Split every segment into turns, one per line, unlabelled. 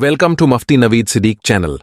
Welcome to Mufti Naveed Siddiq channel.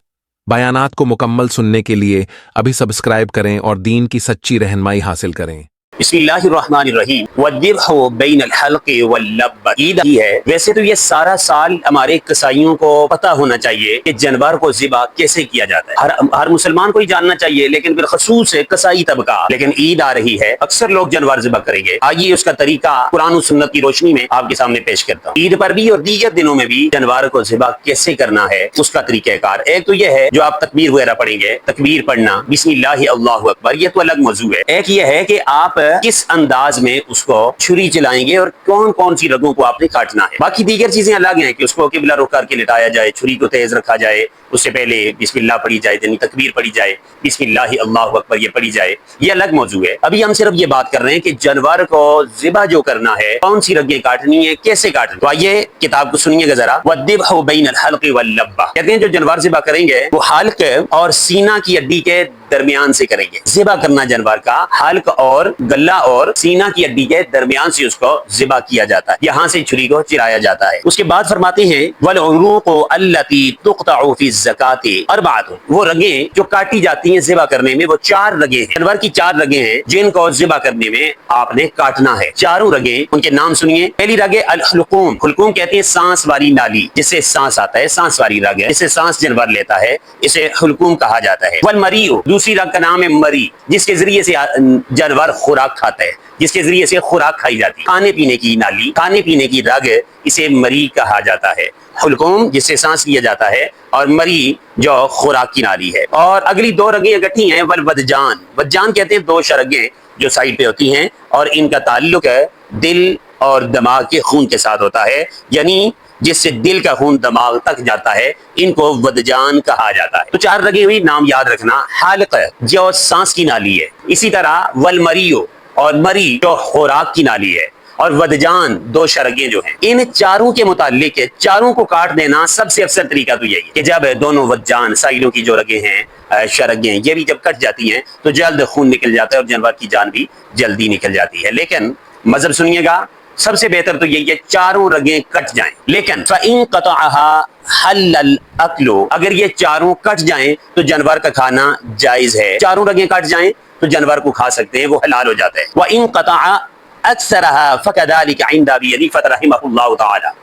बयानात को मुकम्मल सुनने के लिए अभी सब्सक्राइब करें और दीन की सच्ची रहनुमाई हासिल करें।
बिस्मिल्लाहिर्रहमानिर्रहीम वद्दिब्हु बैनल हल्क़ि वल्लब। ईद है। वैसे तो ये सारा साल हमारे कसाईयों को पता होना चाहिए कि जानवर को ज़िबा कैसे किया जाता है। हर मुसलमान को ही जानना चाहिए, लेकिन बिलखसूस कसाई तबका। लेकिन ईद आ रही है, अक्सर लोग जानवर ज़िबा करेंगे। आइए उसका तरीका कुरान और सुन्नत की रोशनी में आपके सामने पेश करता हूँ। ईद पर भी और दीगर दिनों में भी जानवर को ज़िबा कैसे करना है उसका तरीक़ाकार। एक तो यह है जो आप तकबीर वगैरह पढ़ेंगे, तकबीर पढ़ना बिस्मिल्लाहि अल्लाहु अकबर, ये तो अलग मौजू है। एक ये है कि आप किस अंदाज में उसको छुरी चलाएंगे और कौन कौन सी रगों को आपने काटना है। बाकी दीगर चीजें अलग हैं कि उसको किबला रुख करके लिटाया जाए, छुरी को तेज रखा जाए, उससे पहले बिस्मिल्लाह पढ़ी जाए, यानी तकबीर पढ़ी जाए, बिस्मिल्लाहि अल्लाहु अकबर ये पढ़ी जाए, ये अलग मौजू है। अभी हम सिर्फ ये बात कर रहे हैं कि जानवर को ज़िबा जो करना है, कौन सी रगें काटनी है, कैसे काटनी। तो आइए किताब को सुनिएगा जरा। वद्दिब्हु बैनल हल्क़ि वल्लब्बा, कहते हैं जो जानवर ज़िबा करेंगे वो हल्क और सीना की हड्डी के दरमियान से करेंगे। ज़िबा करना जानवर का हल्क और गला और सीना की हड्डी के दरमियान से उसको ज़िबा किया जाता है, यहाँ से छुरी को चिराया जाता है। उसके बाद फरमाते हैं वल उरूक़ु अल्लती तुक़तअु फ़ी ज़काती अर्बअतुन, वो रगें जो काटी जाती हैं ज़िबा करने में, वो 4 रगें हैं। जानवर की 4 रगें हैं जिनको ज़िबा करने में आपने काटना है। चारों रगें, उनके नाम सुनिए। पहली रग है अल हुलकूम। हुलकूम कहते हैं सांस वाली नाली, जिससे सांस आता है, सांस वाली रग है, जिससे सांस जानवर लेता है, इसे हुलकूम कहा जाता है। वल मरीउ, दूसरी रग का नाम है मरी, जिसके जरिए से जानवर खुराक खाता है, जिसके जरिए से खुराक खाई जाती है। खाने पीने की नाली, खाने पीने की रग, इसे मरी कहा जाता है। हुलकूम जिससे सांस लिया जाता है, और मरी जो खुराक की नाली है। और अगली 2 रगें इकट्ठी हैं वल वदजान। वदजान कहते हैं 2 शरगें जो साइड पे होती हैं, और इनका ताल्लुक है दिल और दिमाग के खून के साथ होता है, यानी जिससे दिल का खून दिमाग तक जाता है, इनको वदजान कहा जाता है। तो 4 रगें हुई, नाम याद रखना। हल्क जो सांस की नाली है, इसी तरह वल मरियो, और मरी जो खुराक की नाली है, और वदजान 2 शरगें जो हैं। इन चारों के मुतालिक चारों को काट देना सबसे अफसर तरीका तो यही है कि जब दोनों वदजान साइडों की जो रगें हैं, शरगें, ये भी जब कट जाती हैं तो जल्द खून निकल जाता है और जानवर की जान भी जल्दी निकल जाती है। लेकिन मजहब सुनिएगा, सबसे बेहतर तो यही है चारों रगें कट जाएं। लेकिन फ़इन क़तअहा हल्लल अक्लु, अगर ये चारों कट जाएं तो जानवर का खाना जायज है। चारों रगें कट जाएं तो जानवर को खा सकते हैं, वो हलाल हो जाता है। व इन क़तअ अक्सरहा फ़कज़ालिका इंद अबी हनीफ़ा रहिमहुल्लाहु तआला,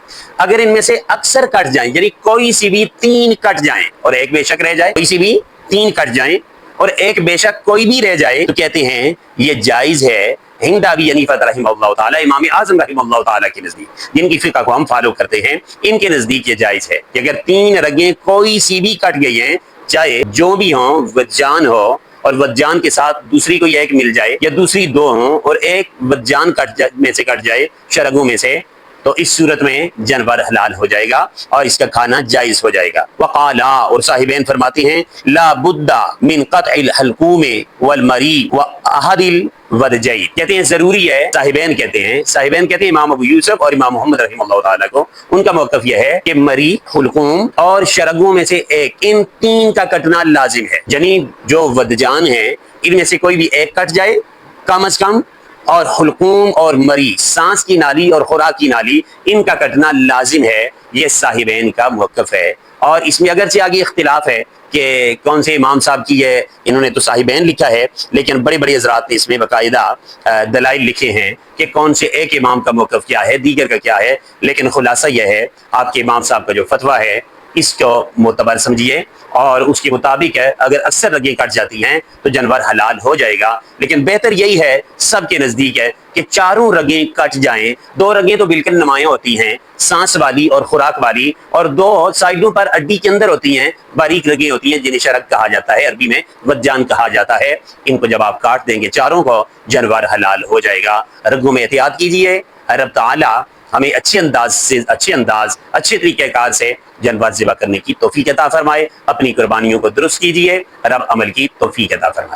अगर इनमें से अक्सर कट जाएं, यानी कोई सी भी 3 कट जाएं और एक बेशक रह जाए, कोई सी भी 3 कट जाएं और एक बेशक कोई भी रह जाए, तो कहते हैं ये जायज है। हिंद अबी हनीफ़ा रहिमहुल्लाहु तआला, इमाम आज़म रहिमहुल्लाहु तआला के नज़दीक, जिनकी फ़िक़्ह को हम फॉलो करते हैं, इनके नज़दीक ये जायज़ है कि अगर 3 रगें कोई सी भी कट गई हैं, चाहे जो भी हों, वदजान हो और वदजान के साथ दूसरी कोई एक मिल जाए, या दूसरी 2 हों और एक वदजान में से कट जाए, शरगों में से, तो इस सूरत में जानवर हलाल हो जाएगा और इसका खाना जायज हो जाएगा। वक़ाला, और साहिबैन फरमाते हैं ला बुद्दा मिन क़त्इल हल्कूम वल मरी व अहदिल वदजैन, कहते हैं जरूरी है। साहिबैन कहते हैं इमाम अबू यूसुफ और इमाम मोहम्मद रहिमहुल्लाह ताला को, उनका मौक़िफ़ यह है कि मरी, हुलकूम और शरगों में से एक, इन 3 का कटना लाजिम है। यानी जो वदजान है, इनमें से कोई भी एक कट जाए कम अज कम, और हुलकूम और मरी, सांस की नाली और खुराक की नाली, इनका कटना लाजिम है। ये साहिबैन का मौक़िफ़ है। और इसमें अगरचे आगे इख्तिलाफ है कि कौन से इमाम साहब की है, इन्होंने तो साहिबैन लिखा है, लेकिन बड़े बड़े हज़रात ने इसमें बाकायदा दलाइल लिखे हैं कि कौन से एक इमाम का मौक़िफ़ क्या है, दीगर का क्या है। लेकिन खुलासा यह है, आपके इमाम साहब का जो फतवा है इसको मोतबर समझिए, और उसके मुताबिक है अगर अक्सर रगें कट जाती हैं तो जानवर हलाल हो जाएगा। लेकिन बेहतर यही है, सबके नज़दीक है कि चारों रगें कट जाएं। 2 रगें तो बिल्कुल नुमायाँ होती हैं, सांस वाली और खुराक वाली, और 2 साइडों पर हड्डी के अंदर होती हैं, बारीक रगें होती हैं, जिन्हें शरग कहा जाता है, अरबी में वदजान कहा जाता है। इनको जब आप काट देंगे चारों को, जानवर हलाल हो जाएगा। रगों में एहतियात कीजिए। रब ताला हमें अच्छे अच्छे तरीक़ेकार से जानवर ज़िबा करने की तौफ़ीक़ अता फरमाए। अपनी कुर्बानियों को दुरुस्त कीजिए, रब अमल की तौफ़ीक़ अता फरमाए।